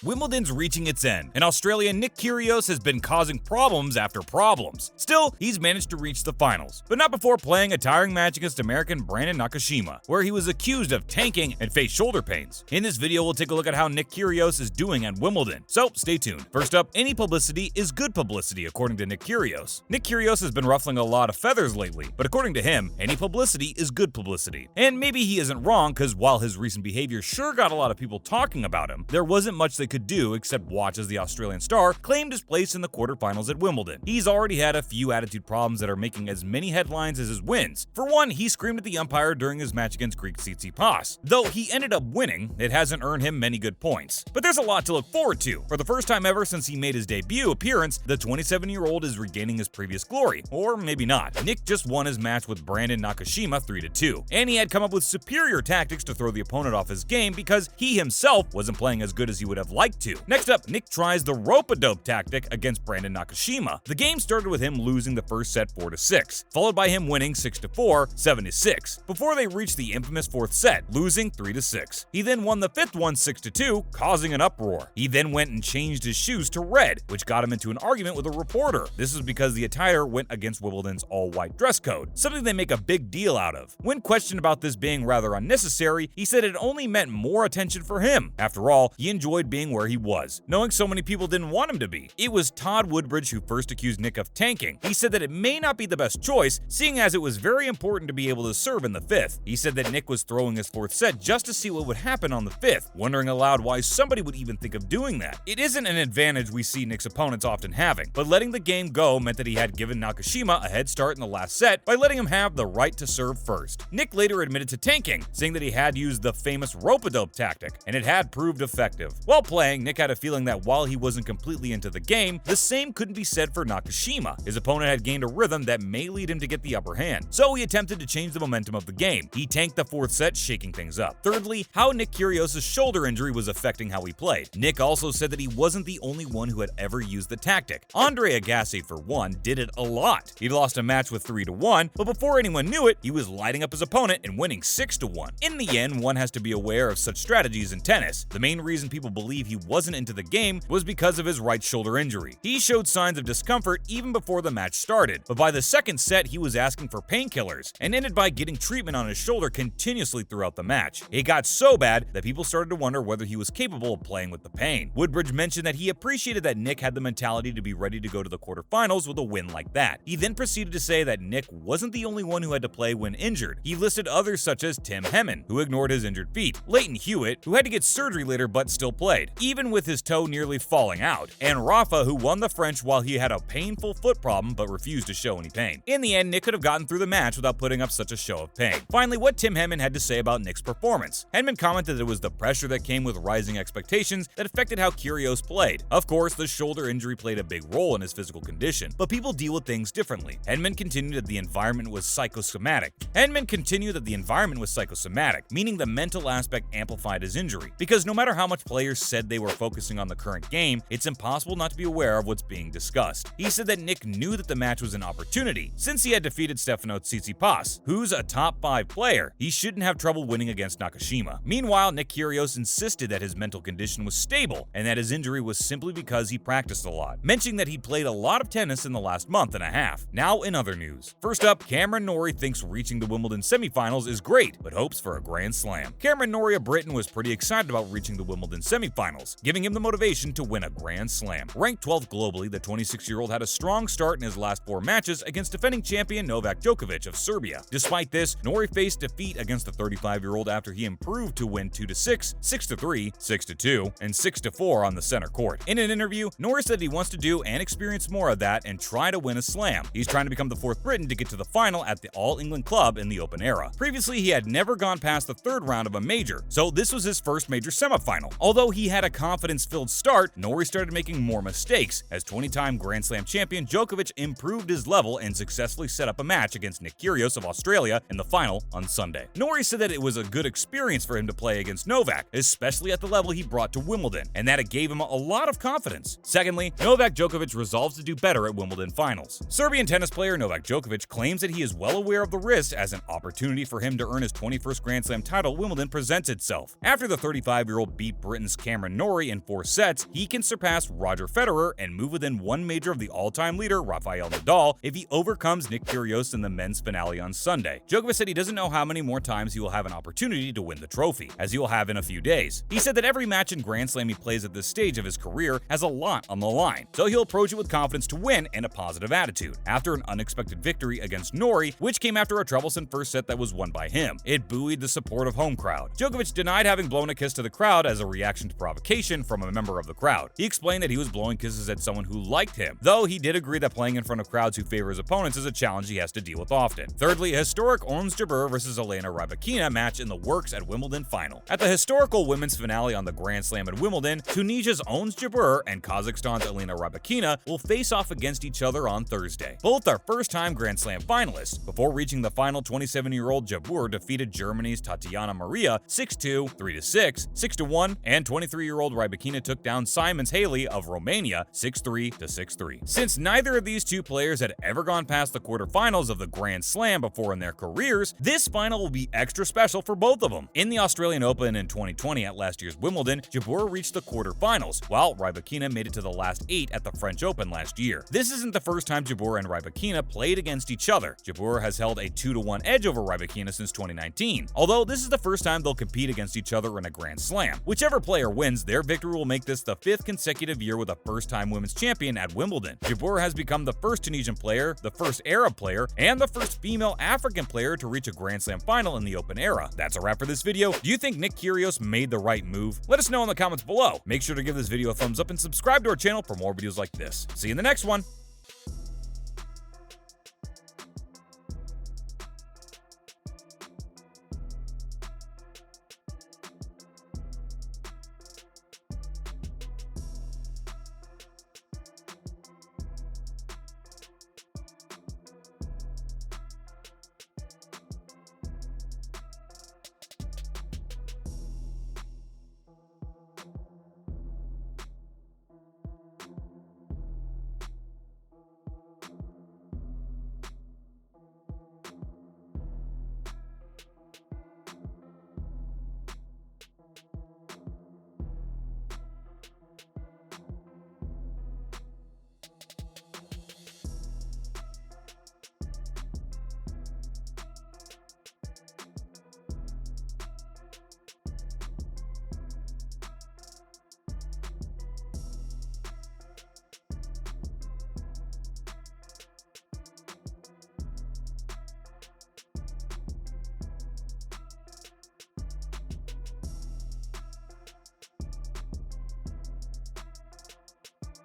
Wimbledon's reaching its end, and Australian Nick Kyrgios has been causing problems after problems. Still, he's managed to reach the finals, but not before playing a tiring match against American Brandon Nakashima, where he was accused of tanking and faced shoulder pains. In this video, we'll take a look at how Nick Kyrgios is doing at Wimbledon, so stay tuned. First up, any publicity is good publicity, according to Nick Kyrgios. Nick Kyrgios has been ruffling a lot of feathers lately, but according to him, any publicity is good publicity. And maybe he isn't wrong, because while his recent behavior sure got a lot of people talking about him, there wasn't much they could do except watch as the Australian star claimed his place in the quarterfinals at Wimbledon. He's already had a few attitude problems that are making as many headlines as his wins. For one, he screamed at the umpire during his match against Greek Tsitsipas. Though he ended up winning, it hasn't earned him many good points. But there's a lot to look forward to. For the first time ever since he made his debut appearance, the 27-year-old is regaining his previous glory. Or maybe not. Nick just won his match with Brandon Nakashima 3-2. And he had come up with superior tactics to throw the opponent off his game because he himself wasn't playing as good as he would have liked to. Next up, Nick tries the rope-a-dope tactic against Brandon Nakashima. The game started with him losing the first set 4-6, followed by him winning 6-4, 7-6, before they reached the infamous fourth set, losing 3-6. He then won the fifth one 6-2, causing an uproar. He then went and changed his shoes to red, which got him into an argument with a reporter. This is because the attire went against Wimbledon's all-white dress code, something they make a big deal out of. When questioned about this being rather unnecessary, he said it only meant more attention for him. After all, he enjoyed being where he was, knowing so many people didn't want him to be. It was Todd Woodbridge who first accused Nick of tanking. He said that it may not be the best choice, seeing as it was very important to be able to serve in the fifth. He said that Nick was throwing his fourth set just to see what would happen on the fifth, wondering aloud why somebody would even think of doing that. It isn't an advantage we see Nick's opponents often having, but letting the game go meant that he had given Nakashima a head start in the last set by letting him have the right to serve first. Nick later admitted to tanking, saying that he had used the famous rope-a-dope tactic, and it had proved effective. While playing, Nick had a feeling that while he wasn't completely into the game, the same couldn't be said for Nakashima. His opponent had gained a rhythm that may lead him to get the upper hand, so he attempted to change the momentum of the game. He tanked the fourth set, shaking things up. Thirdly, how Nick Kyrgios' shoulder injury was affecting how he played. Nick also said that he wasn't the only one who had ever used the tactic. Andre Agassi, for one, did it a lot. He lost a match with 3-1, but before anyone knew it, he was lighting up his opponent and winning 6-1. In the end, one has to be aware of such strategies in tennis. The main reason people believe he wasn't into the game was because of his right shoulder injury. He showed signs of discomfort even before the match started, but by the second set he was asking for painkillers and ended by getting treatment on his shoulder continuously throughout the match. It got so bad that people started to wonder whether he was capable of playing with the pain. Woodbridge mentioned that he appreciated that Nick had the mentality to be ready to go to the quarterfinals with a win like that. He then proceeded to say that Nick wasn't the only one who had to play when injured. He listed others such as Tim Hemmen, who ignored his injured feet, Leighton Hewitt, who had to get surgery later but still played, even with his toe nearly falling out, and Rafa, who won the French while he had a painful foot problem but refused to show any pain. In the end, Nick could have gotten through the match without putting up such a show of pain. Finally, what Tim Hemmen had to say about Nick's performance. Hemmen commented that it was the pressure that came with rising expectations that affected how Kyrgios played. Of course, the shoulder injury played a big role in his physical condition, but people deal with things differently. Hemmen continued that the environment was psychosomatic. Meaning the mental aspect amplified his injury. Because no matter how much players said they were focusing on the current game, it's impossible not to be aware of what's being discussed. He said that Nick knew that the match was an opportunity. Since he had defeated Stefano Tsitsipas, who's a top 5 player, he shouldn't have trouble winning against Nakashima. Meanwhile, Nick Kyrgios insisted that his mental condition was stable and that his injury was simply because he practiced a lot, mentioning that he played a lot of tennis in the last month and a half. Now in other news. First up, Cameron Norrie thinks reaching the Wimbledon semifinals is great, but hopes for a Grand Slam. Cameron Norrie of Britain was pretty excited about reaching the Wimbledon semifinals, giving him the motivation to win a Grand Slam. Ranked 12th globally, the 26-year-old had a strong start in his last 4 matches against defending champion Novak Djokovic of Serbia. Despite this, Norrie faced defeat against the 35-year-old after he improved to win 2-6, 6-3, 6-2, and 6-4 on the center court. In an interview, Norrie said he wants to do and experience more of that and try to win a slam. He's trying to become the 4th Briton to get to the final at the All-England club in the Open era. Previously, he had never gone past the 3rd round of a major, so this was his first major semifinal. Although he had a confidence-filled start, Norrie started making more mistakes, as 20-time Grand Slam champion Djokovic improved his level and successfully set up a match against Nick Kyrgios of Australia in the final on Sunday. Norrie said that it was a good experience for him to play against Novak, especially at the level he brought to Wimbledon, and that it gave him a lot of confidence. Secondly, Novak Djokovic resolves to do better at Wimbledon finals. Serbian tennis player Novak Djokovic claims that he is well aware of the risk as an opportunity for him to earn his 21st Grand Slam title at Wimbledon presents itself. After the 35-year-old beat Britain's Cameron Cameron Norrie in 4 sets, he can surpass Roger Federer and move within one major of the all-time leader Rafael Nadal if he overcomes Nick Kyrgios in the men's finale on Sunday. Djokovic said he doesn't know how many more times he will have an opportunity to win the trophy, as he will have in a few days. He said that every match in Grand Slam he plays at this stage of his career has a lot on the line, so he'll approach it with confidence to win and a positive attitude. After an unexpected victory against Norrie, which came after a troublesome first set that was won by him, it buoyed the supportive home crowd. Djokovic denied having blown a kiss to the crowd as a reaction to provocation from a member of the crowd. He explained that he was blowing kisses at someone who liked him, though he did agree that playing in front of crowds who favor his opponents is a challenge he has to deal with often. Thirdly, a historic Ons Jabeur versus Elena Rybakina match in the works at Wimbledon final. At the historical women's finale on the Grand Slam at Wimbledon, Tunisia's Ons Jabeur and Kazakhstan's Elena Rybakina will face off against each other on Thursday. Both are first-time Grand Slam finalists. Before reaching the final, 27-year-old Jabeur defeated Germany's Tatiana Maria 6-2, 3-6, 6-1, and 23-year-old Rybakina took down Simons Haley of Romania 6-3 to 6-3. Since neither of these two players had ever gone past the quarterfinals of the Grand Slam before in their careers, this final will be extra special for both of them. In the Australian Open in 2020 at last year's Wimbledon, Jabeur reached the quarterfinals, while Rybakina made it to the last 8 at the French Open last year. This isn't the first time Jabeur and Rybakina played against each other. Jabeur has held a 2-1 edge over Rybakina since 2019, although this is the first time they'll compete against each other in a Grand Slam. Whichever player wins, their victory will make this the 5th consecutive year with a first-time women's champion at Wimbledon. Jabeur has become the first Tunisian player, the first Arab player, and the first female African player to reach a Grand Slam final in the Open era. That's a wrap for this video. Do you think Nick Kyrgios made the right move? Let us know in the comments below. Make sure to give this video a thumbs up and subscribe to our channel for more videos like this. See you in the next one.